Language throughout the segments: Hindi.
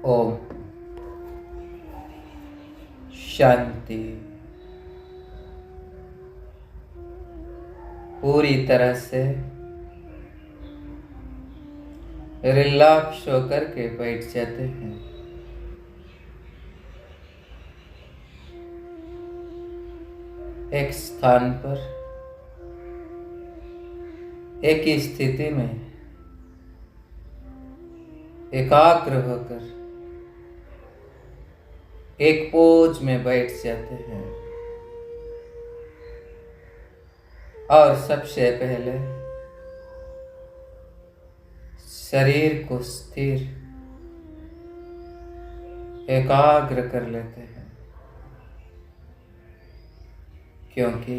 ओम शांति। पूरी तरह से रिलैक्स होकर के बैठ जाते हैं। एक स्थान पर एक ही स्थिति में एकाग्र होकर एक पोज में बैठ जाते हैं और सबसे पहले शरीर को स्थिर एकाग्र कर लेते हैं, क्योंकि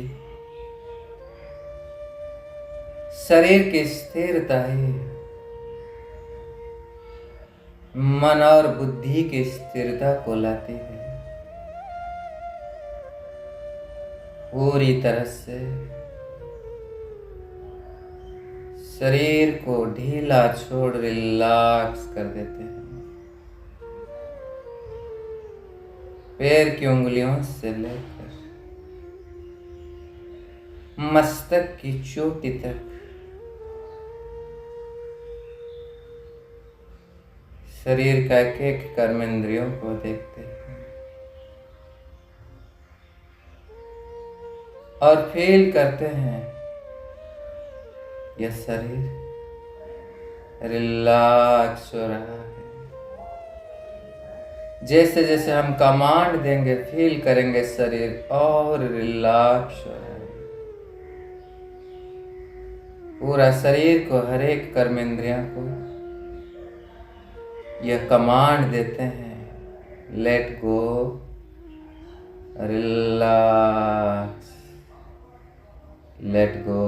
शरीर की स्थिरता ही मन और बुद्धि की स्थिरता को लाती है। पूरी तरह से शरीर को ढीला छोड़ रिलैक्स कर देते हैं। पैर की उंगलियों से लेकर मस्तक की चोटी तक शरीर का एक एक कर्मेंद्रियों को देखते हैं और फील करते हैं यह शरीर रिलैक्स हो रहा है। जैसे जैसे हम कमांड देंगे फील करेंगे शरीर और रिलैक्स हो रहा है। पूरा शरीर को हर एक कर्मेंद्रियों को यह कमांड देते हैं, let go, relax, let go,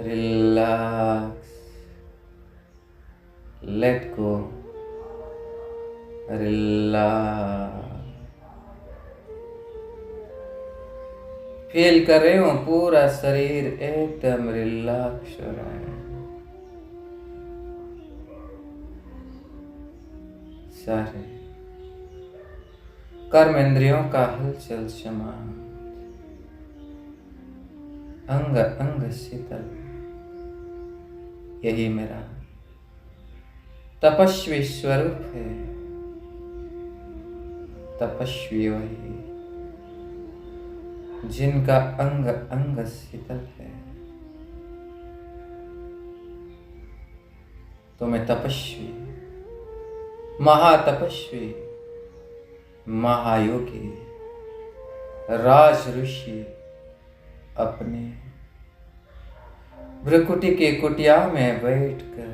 relax, let go, relax. Feel कर रहे हो पूरा शरीर एकदम रिलैक्स हो रहा है। सारे कर्मेंद्रियों का हलचल शांत, अंग अंग शीतल। यही मेरा तपस्वी स्वरूप है। तपस्वी वही जिनका अंग अंग शीतल है। तो मैं तपस्वी, महातपस्वी, महायोगी, राज ऋषि अपने भ्रकुटी की कुटिया में बैठकर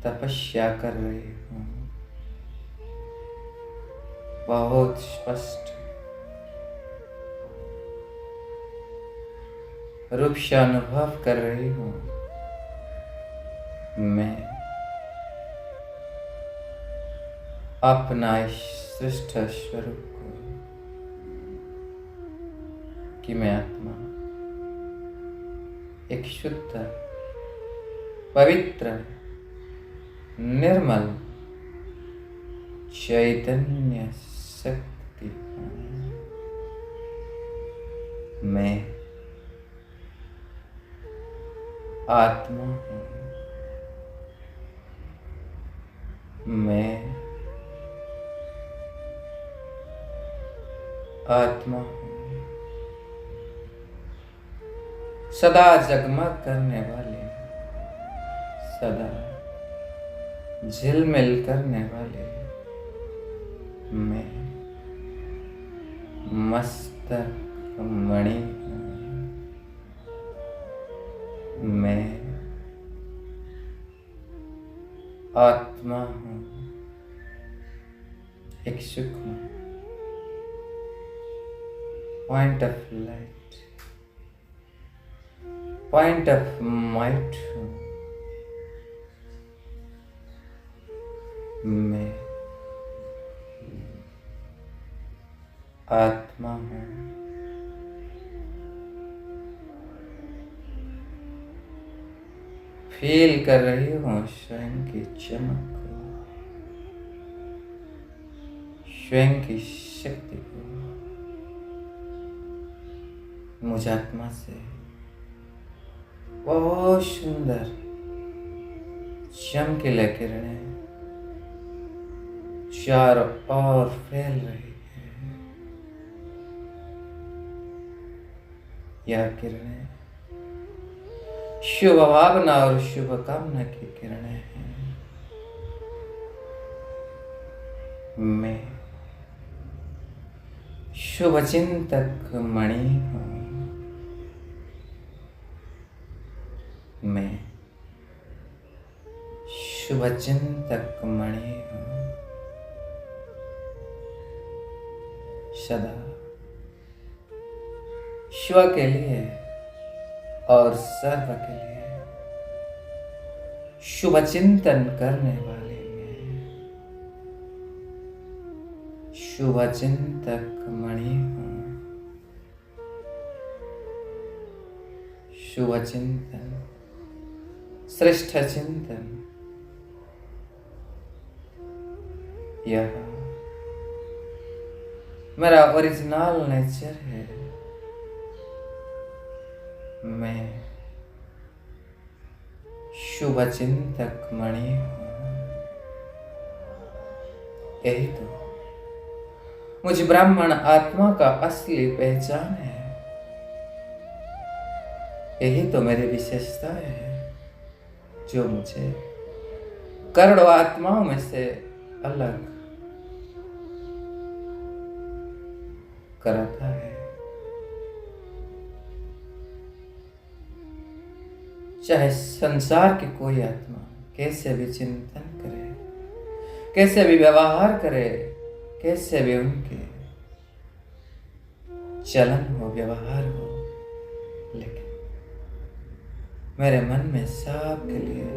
तपस्या कर रही हूं। बहुत स्पष्ट रूप से अनुभव कर रही हूं। मैं अपना श्रेष्ठ स्वरूप को, कि मैं आत्मा एक शुद्ध, पवित्र, निर्मल चैतन्य शक्ति हूं। मैं आत्मा हूं। मैं आत्मा हूं। सदा जगमग करने वाले, सदा झिलमिल करने वाले मैं मस्तक मणि हूं। मैं आत्मा हूं। एक सूक्ष्म point of light, point of might हूं। मैं आत्मा हूं। फील कर रही हूँ स्वयं की चमक को, स्वयं की शक्ति को। मुझ आत्मा से बहुत सुंदर चमकीले किरणें चारों ओर फैल रही है। यह किरणें शुभ भावना और शुभ कामना की किरणें हैं। मैं शुभ चिंतक मणि हूँ। मैं शुभ चिंतक मणि हूँ। सदा शिव के लिए और सर्व के लिए शुभ चिंतन करने वाले मैं शुभ चिंतक मणि हूँ। शुभ चिंतन, श्रेष्ठ चिंतन, यह मेरा ओरिजिनल नेचर है। मैं शुभ चिंतक मणि हूँ। यही तो मुझ ब्राह्मण आत्मा का असली पहचान है। यही तो मेरी विशेषता है जो मुझे करोड़ों आत्माओं में से अलग कराता है। चाहे संसार की कोई आत्मा कैसे भी चिंतन करे, कैसे भी व्यवहार करे, कैसे भी उनके चलन हो, व्यवहार हो, लेकिन मेरे मन में सबके लिए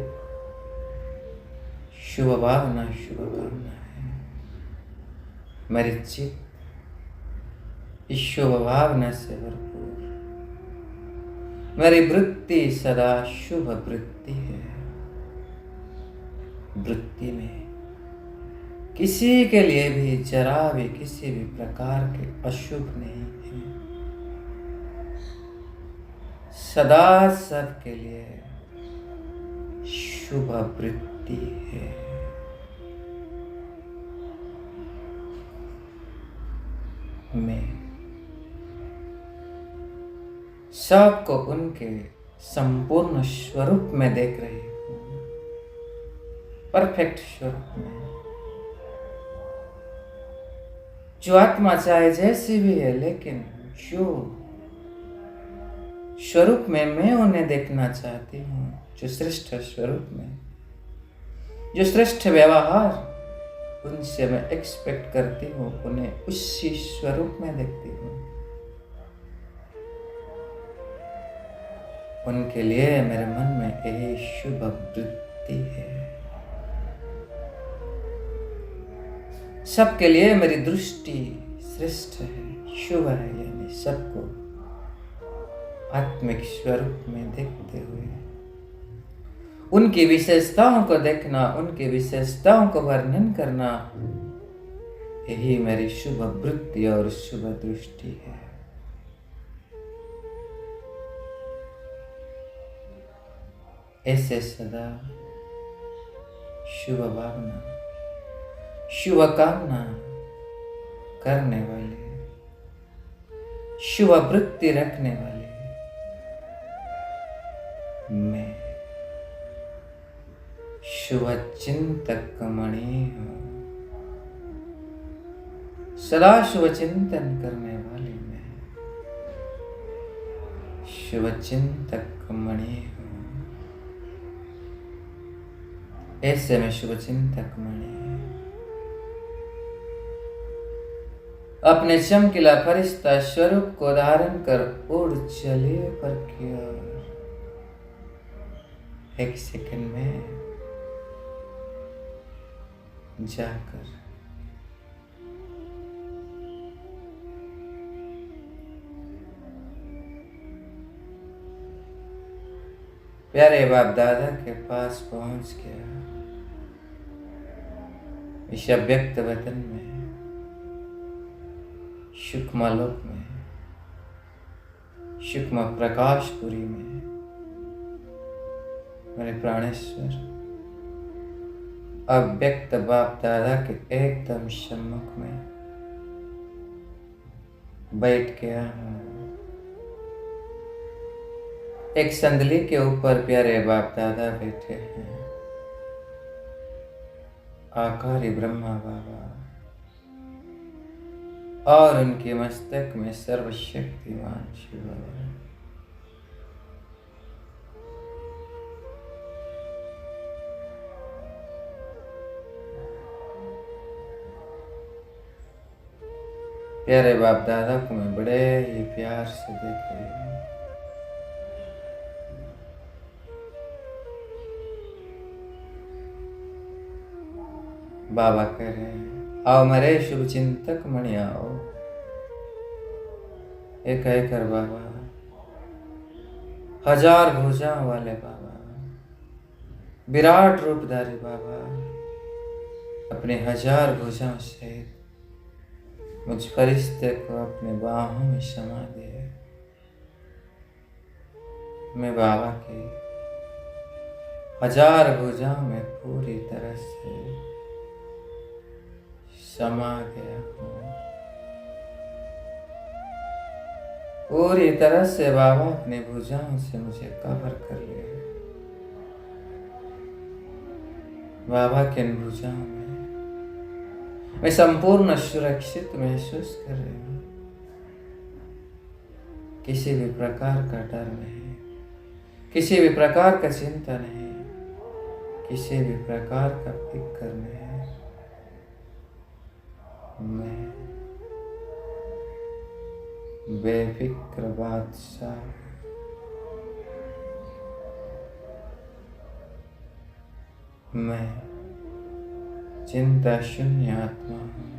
शुभ भावना, शुभ कामना है। मेरी चित्त इस शुभ भावना से भरपूर, मेरी वृत्ति सदा शुभ वृत्ति है। वृत्ति में किसी के लिए भी जरा भी किसी भी प्रकार के अशुभ नहीं है। सदा सबके लिए शुभ वृत्ति है। मैं सबको उनके संपूर्ण स्वरूप में देख रही हूँ, परफेक्ट स्वरूप में। जो आत्मा चाहे जैसी भी है, लेकिन जो स्वरूप में मैं उन्हें देखना चाहती हूँ, जो श्रेष्ठ स्वरूप में, जो श्रेष्ठ व्यवहार उनसे मैं एक्सपेक्ट करती हूँ, उन्हें उसी स्वरूप में देखती हूँ। उनके लिए मेरे मन में यही शुभ वृत्ति है। सबके लिए मेरी दृष्टि श्रेष्ठ है, शुभ है, यानी सबको आत्मिक स्वरूप में देखते हुए उनकी विशेषताओं को देखना, उनकी विशेषताओं को वर्णन करना, यही मेरी शुभ वृत्ति और शुभ दृष्टि है। ऐसे सदा शुभ भावना, शुभ कामना करने वाले, शुभ वृत्ति रखने वाले मैं शुभ चिंतक मणि हूँ। सदा शुभ चिंतन करने वाली मैं शुभ चिंतक मणि हूँ। ऐसे में शुभ चिंतक मणि अपने चमकीला फरिश्ता स्वरूप को धारण कर उड़ चले पर की ओर। एक सेकंड में जाकर प्यारे बाप दादा के पास पहुंच गया। इस अव्यक्त वतन में, सूक्ष्म लोक में, सूक्ष्म प्रकाशपुरी में, मेरे प्राणेश्वर अव्यक्त बाप दादा के एकदम सम्मुख में बैठ गया हूँ। एक संदली के ऊपर प्यारे बाप दादा बैठे हैं। आकारी ब्रह्मा बाबा और उनके मस्तक में सर्वशक्तिमान शिव बाबा। प्यारे बाप दादा को मैं बड़े ही प्यार से देख रही हूँ। बाबा कह रहे हैं, आओ मेरे शुभ चिंतक मणि आओ। एक कहकर बाबा, हजार भुजाओं वाले बाबा, विराट रूपधारी बाबा अपने हजार भुजाओं से मुझ फरिश्ते को अपने बाहों में समा दिए। मैं बाबा की हजार भुजाओं में पूरी तरह से समा गया हूँ। पूरी तरह से बाबा अपने भुजाओं से मुझे कवर कर लिया। बाबा के इन भुजाओं में मैं संपूर्ण सुरक्षित महसूस कर रही हूँ। किसी भी प्रकार का डर नहीं, किसी भी प्रकार का चिंता नहीं, किसी भी प्रकार का फिक्र नहीं। मैं बेफिक्र बादशाह, मैं चिंता शून्य आत्मा हूँ।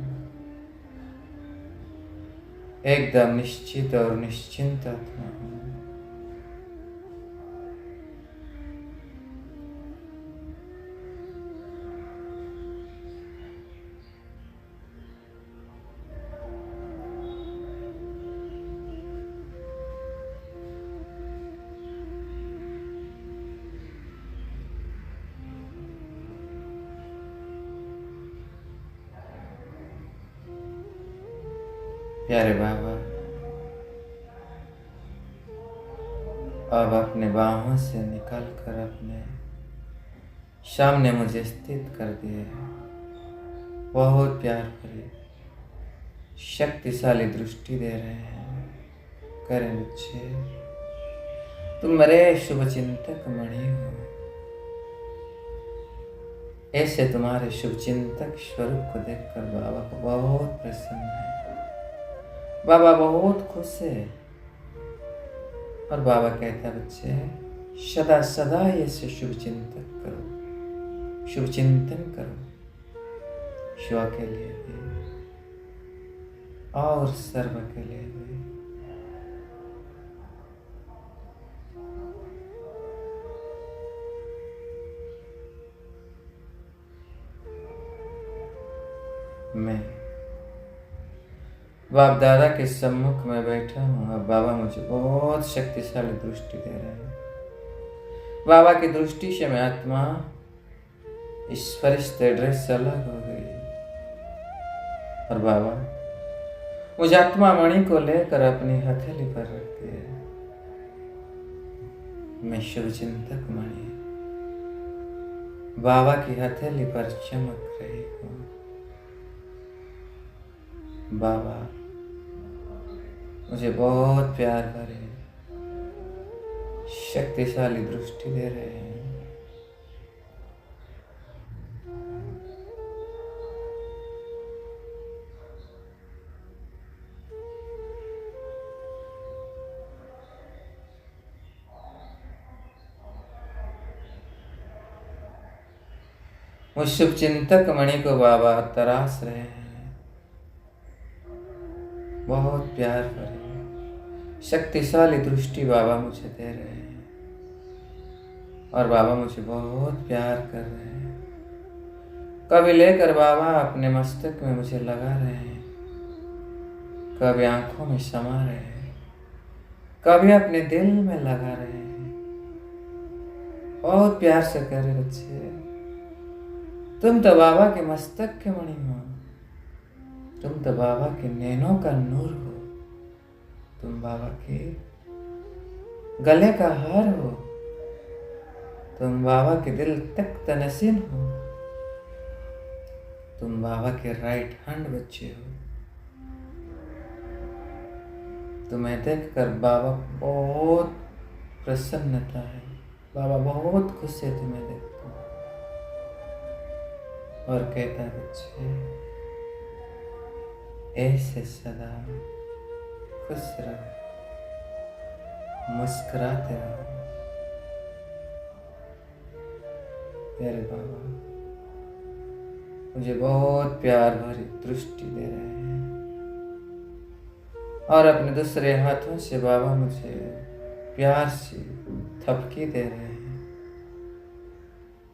एकदम निश्चित और निश्चिंत आत्मा हूँ। प्यारे बाबा, अब अपने बाहों से निकल कर अपने सामने मुझे स्थित कर दिए। बहुत प्यार भरी शक्तिशाली दृष्टि दे रहे हैं। करें बच्चे, तुम मेरे शुभ चिंतक मणि हो। ऐसे तुम्हारे शुभ चिंतक स्वरूप को देखकर बाबा को बहुत प्रसन्न है। बाबा बहुत खुश है। और बाबा कहता है, बच्चे सदा सदा ऐसे शुभ चिंतन करो, शुभ चिंतन करो। शिव के लिए भी और सर्व के लिए भी। मैं बाप दादा के सम्मुख में बैठा हूँ। अब बाबा मुझे बहुत शक्तिशाली दृष्टि दे रहे हैं। बाबा की दृष्टि से मैं आत्मा इस फरिश्ते ड्रेस से अलग हो गई। और बाबा मुझे आत्मा मणि को लेकर अपनी हथेली पर रख दिया। मैं शुभ चिंतक मणि बाबा की हथेली पर चमक रही हूँ। बाबा मुझे बहुत प्यार भरे शक्तिशाली दृष्टि दे रहे हैं। मुझ शुभ चिंतक मणि को बाबा तराश रहे हैं। बहुत प्यार भरी, शक्तिशाली दृष्टि बाबा मुझे दे रहे हैं। और बाबा मुझे बहुत प्यार कर रहे हैं। कभी लेकर बाबा अपने मस्तक में मुझे लगा रहे हैं, कभी आंखों में समा रहे हैं, कभी अपने दिल में लगा रहे हैं। बहुत प्यार से कह रहे बच्चे, तुम तो बाबा के मस्तक के मणि हो, तुम तो बाबा के नैनों का नूर हो, तुम बाबा के गले का हार हो, तुम बाबा के दिल तक तनसीन हो, तुम बाबा के राइट हैंड बच्चे हो। तुम्हें देखकर बाबा बहुत प्रसन्नता है, बाबा बहुत खुश है तुम्हें देखकर और कहता है बच्चे ऐसे सदा खुश रहो, मुस्कुराते रहो। प्यारे बाबा मुझे बहुत प्यार भरी दृष्टि दे रहे हैं और अपने दूसरे हाथों से बाबा मुझे प्यार से थपकी दे रहे हैं,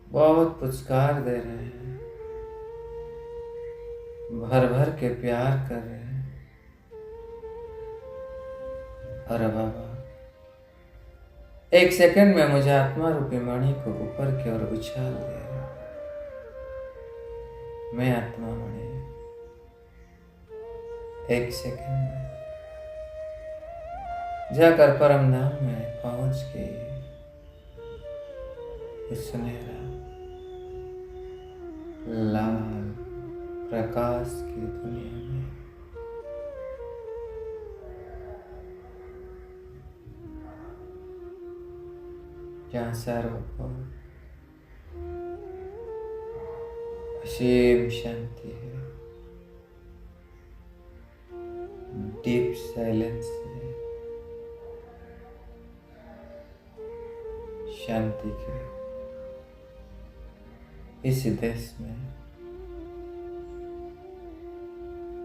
बहुत पुचकार दे रहे हैं, भर भर के प्यार कर रहे हैं। अरे बाबा एक सेकंड में मुझे आत्मा रूपी मणि को ऊपर की ओर उछाल दिया। मैं आत्मा मणि एक सेकंड में जाकर परम धाम में पहुंच गई। इस सुनहरा लाल प्रकाश की दुनिया में जहाँ सर्वोपरि असीम शांति है, डीप साइलेंस है, शांति के इस देश में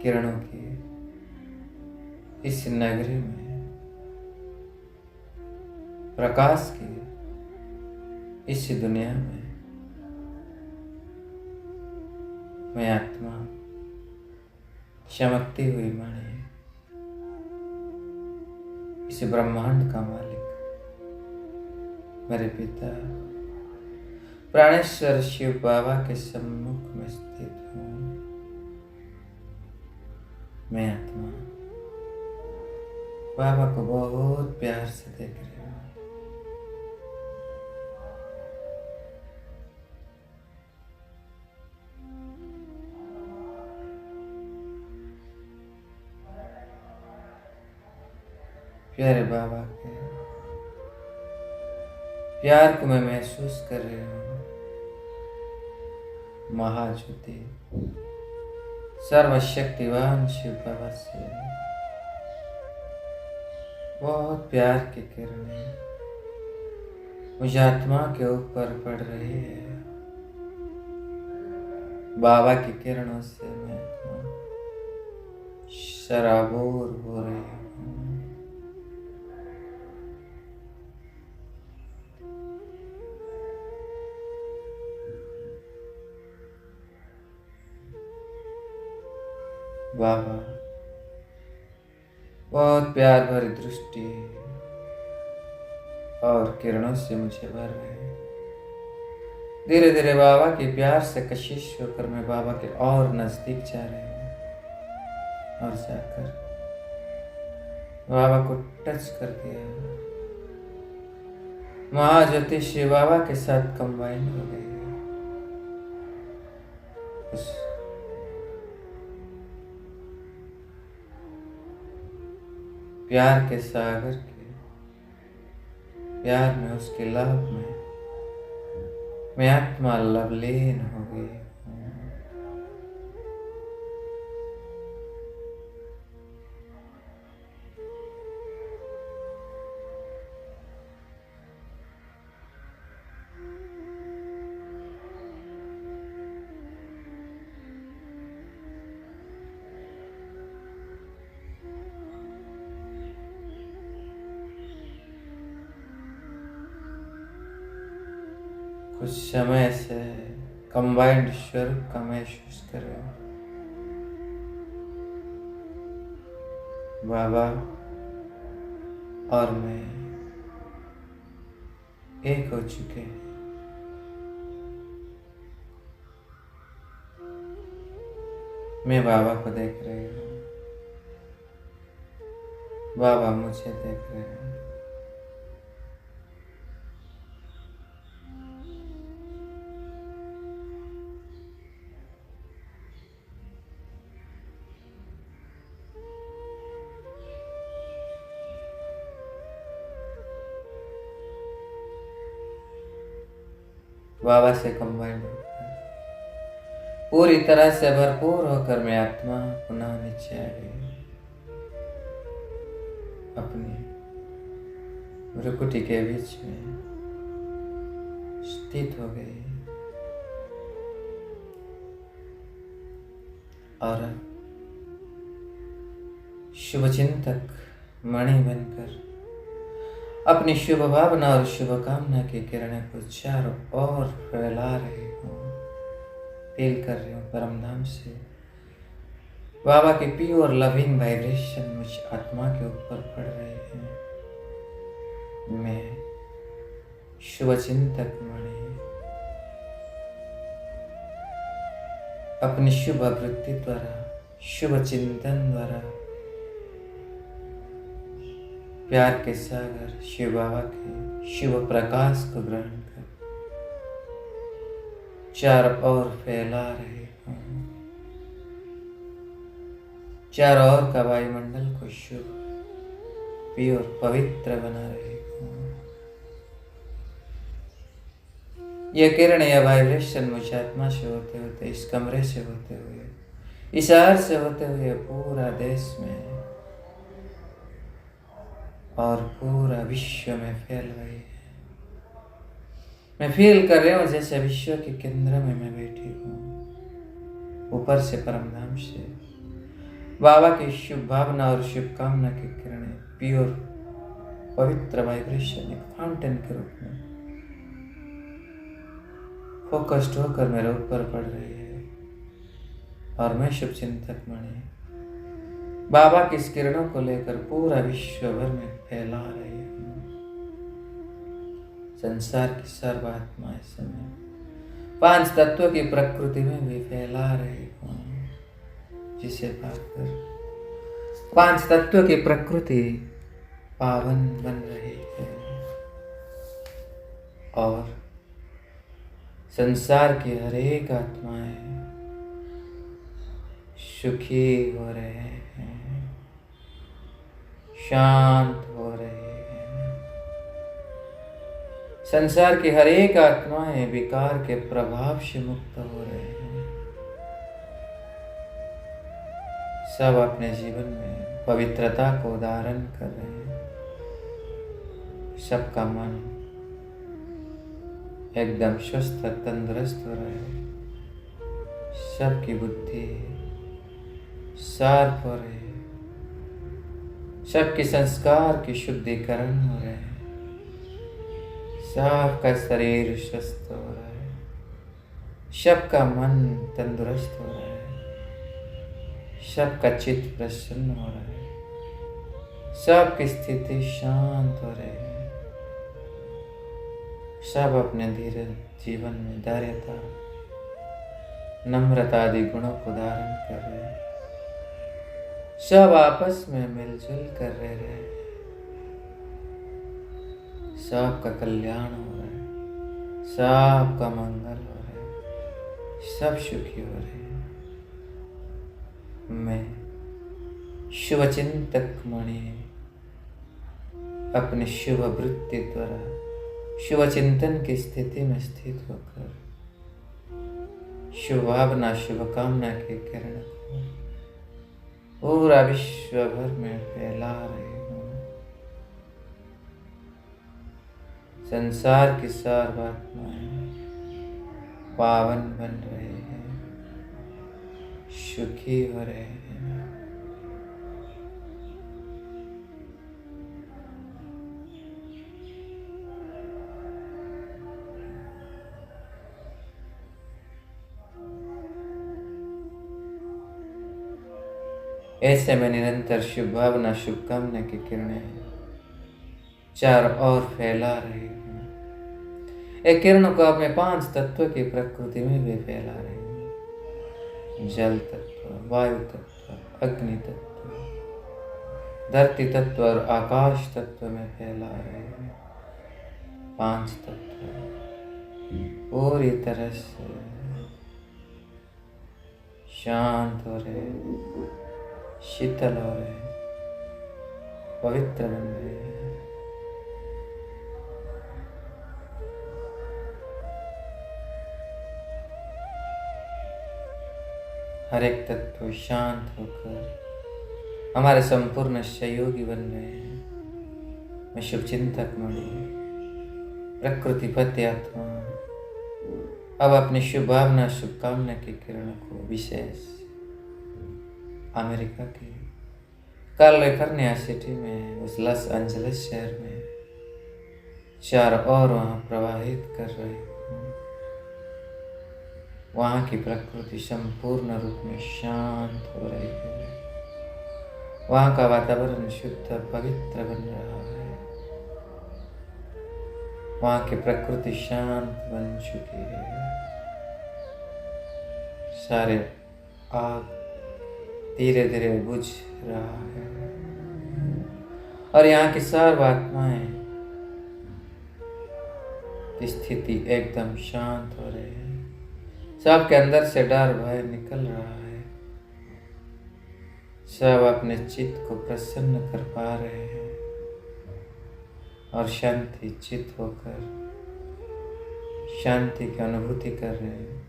किरणों की इस नगरी में प्रकाश की इस दुनिया में मैं आत्मा चमकती हुई मणि इस ब्रह्मांड का मालिक मेरे पिता प्राणेश्वर शिव बाबा के सम्मुख में स्थित हूँ। मैं आत्मा बाबा को बहुत प्यार से देख रही हूँ। प्यारे बाबा के प्यार को मैं महसूस कर रही हूँ। महाज्योति सर्वशक्तिवान शिव बाबा से बहुत प्यार की किरणें मुझे आत्मा के ऊपर पड़ रही है। बाबा की किरणों से मैं शराबोर हो रही हूँ। बाबा बहुत प्यार भरी दृष्टि और किरणों से मुझे भर रहे हैं। धीरे धीरे बाबा के प्यार से कशिश होकर मैं बाबा के और नजदीक जा रही हूँ और जाकर बाबा को टच कर दिया। महाज्योति शिव बाबा के साथ कंबाइन हो गई है। उस प्यार के सागर के प्यार में उसके लाभ में मैं आत्मा लवलीन हो गई। कुछ समय से कंबाइंड स्वरूप का महसूस कर रहे हो। बाबा और मैं एक हो चुके हैं। मैं बाबा को देख रही हूँ, बाबा मुझे देख रहे हैं। बाबा से कंबाइंड होकर पूरी तरह से भरपूर होकर मैं आत्मा पुनः नीचे आ गई, अपनी भ्रुकुटी के बीच में स्थित हो गई और शुभचिंतक मणि बनकर अपनी शुभ भावना और शुभ कामना की किरणें को चारों ओर फैला रही हूँ। फील कर रही हूँ परम धाम से बाबा की प्योर लविंग वाइब्रेशन मुझ आत्मा के ऊपर पड़ रही है। मैं शुभ चिंतक मणि अपनी शुभ वृत्ति द्वारा, शुभ चिंतन द्वारा प्यार के सागर शिव बाबा के शुभ प्रकाश को ग्रहण कर चारों ओर फैला रहे हूँ। चारों ओर का वायुमंडल को शुभ प्योर पवित्र बना रही हूँ। यह किरण या वाइब्रेशन मुझ आत्मा से होते होते, इस कमरे से होते हुए, इस शहर से होते हुए पूरा देश में और पूरा विश्व में फैल रही है। मैं फील कर रही हूँ जैसे विश्व के केंद्र में मैं बैठी हूँ। ऊपर से परम धाम से बाबा की शुभ भावना और शुभकामना की किरणें प्योर पवित्र वाइब्रेशन एक फाउंटेन के रूप में फोकस्ड होकर मेरे ऊपर पड़ रही है और मैं शुभ चिंतक मणि बाबा की इस किरणों को लेकर पूरा विश्व भर में फैला रही हूँ। संसार की सर्व आत्माएं समय पांच तत्वों की प्रकृति में भी फैला रही हूँ, जिसे पाकर पांच तत्वों की प्रकृति पावन बन रही है और संसार की हर एक आत्माएं सुखी हो रहे हैं, शांत हो रहे हैं। संसार की हर एक आत्माएं विकार के प्रभाव से मुक्त हो रहे हैं। सब अपने जीवन में पवित्रता को धारण कर रहे हैं। सबका मन एकदम स्वस्थ तंदुरुस्त हो रहा है। सबकी बुद्धि शार्प हो रही है। सबके संस्कार की शुद्धिकरण हो रहे हैं। सबका शरीर स्वस्थ हो रहा है। सबका मन तंदुरुस्त हो रहा है। सबका चित्त प्रसन्न हो रहा है। सबकी स्थिति शांत हो रही है। सब अपने धीरे जीवन में धैर्यता, नम्रता आदि गुणों को धारण कर रहे हैं। सब आपस में मिलजुल कर रह रहे हैं। सबका कल्याण हो रहा है। सबका मंगल हो रहा है। सब सुखी हो रहे हैं। मैं शुभ चिंतक मणि अपने शुभ वृत्ति द्वारा शुभ चिंतन की स्थिति में स्थित होकर शुभ भावना, शुभ कामना के किरण को पूरा विश्व भर में फैला रही हूँ। संसार की सर्व आत्माएं पावन बन रहे हैं, सुखी हो रहे हैं। ऐसे में निरंतर शुभ भावना, शुभकामना की किरणें चार और फैला रही हूँ। एक किरणों को अपने 5 तत्व की प्रकृति में भी फैला रही हूँ। जल तत्व, वायु तत्व, अग्नि तत्व, धरती तत्व और आकाश तत्व में फैला रहे हैं। 5 तत्व पूरी तरह से शांत हो रहे, शीतल हो रहे, पवित्र बन रहे हैं। हर एक तत्व शांत होकर हमारे संपूर्ण सहयोगी बन रहे हैं। मैं शुभ चिंतक मणि, प्रकृति पति आत्मा अब अपनी शुभ भावना, शुभकामना की किरण को विशेष अमेरिका की कैलिफोर्निया सिटी में, उस लॉस एंजलिस शहर में चार और वहाँ प्रवाहित कर रही हूँ। वहाँ की प्रकृति संपूर्ण रूप में शांत हो रही है। वहाँ का वातावरण शुद्ध पवित्र बन रहा है। वहाँ की प्रकृति शांत बन चुकी है। सारे आग धीरे धीरे बुझ रहा है और यहाँ की सर्व आत्माएं की स्थिति एकदम शांत हो रही है। सबके अंदर से डर भय निकल रहा है। सब अपने चित्त को प्रसन्न कर पा रहे हैं और शांति चित्त होकर शांति की अनुभूति कर रहे हैं।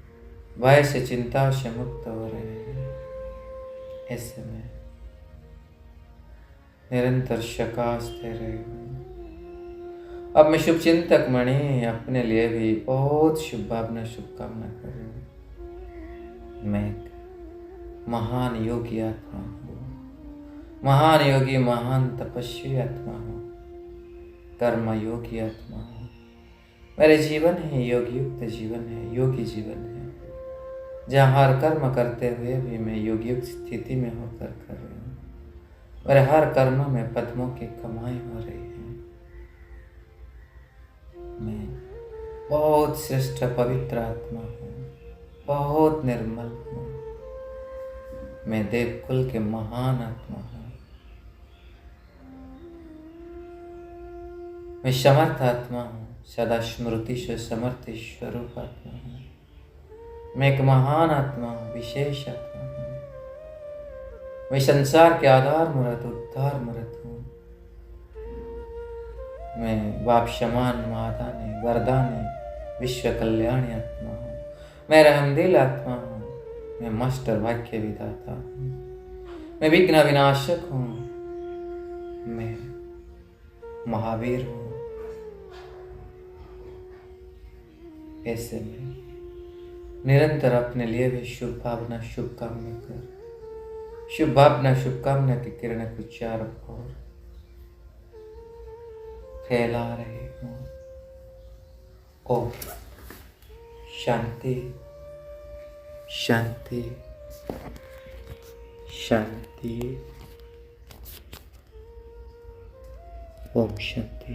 भय से, चिंता से मुक्त हो रहे हैं। ऐसे में निरंतर शकाश दे रहे हूँ। अब मैं शुभ चिंतक मणि अपने लिए भी बहुत शुभ भावना, शुभकामना कर रही हूँ। मैं एक महान योगी आत्मा हूँ, महान योगी, महान तपस्वी आत्मा हूँ, कर्म योगी आत्मा हूँ। मेरे जीवन ही योगी युक्त जीवन है, योगी जीवन है, जहाँ हर कर्म करते हुए भी मैं योगी युक्त स्थिति में होकर कर रही हूँ। मेरे हर कर्म में पद्मों की कमाई हो रही है। मैं बहुत श्रेष्ठ पवित्र आत्मा हूँ, बहुत निर्मल हूँ। मैं देवकुल के महान आत्मा हूँ। मैं समर्थ आत्मा हूँ, सदा स्मृति से समर्थ स्वरूप आत्मा हूँ। मैं एक महान आत्मा हूँ, विशेष आत्मा हूँ। मैं संसार के आधार मूर्त, उद्धार मूर्त हूँ। मैं वापशमान, मादानी, वरदानी, विश्व कल्याणी आत्मा हूँ। मैं रहमदिल आत्मा हूँ। मैं मास्टर भाग्य विधाता हूँ। मैं विघ्न विनाशक हूँ। मैं महावीर हूँ। ऐसे में निरंतर अपने लिए भी शुभ भावना, शुभकामना कर, शुभ भावना, शुभकामना की किरणें को चारों ओर फैला रही हूँ। ओम शांति, शांति, शांति। ओम शांति।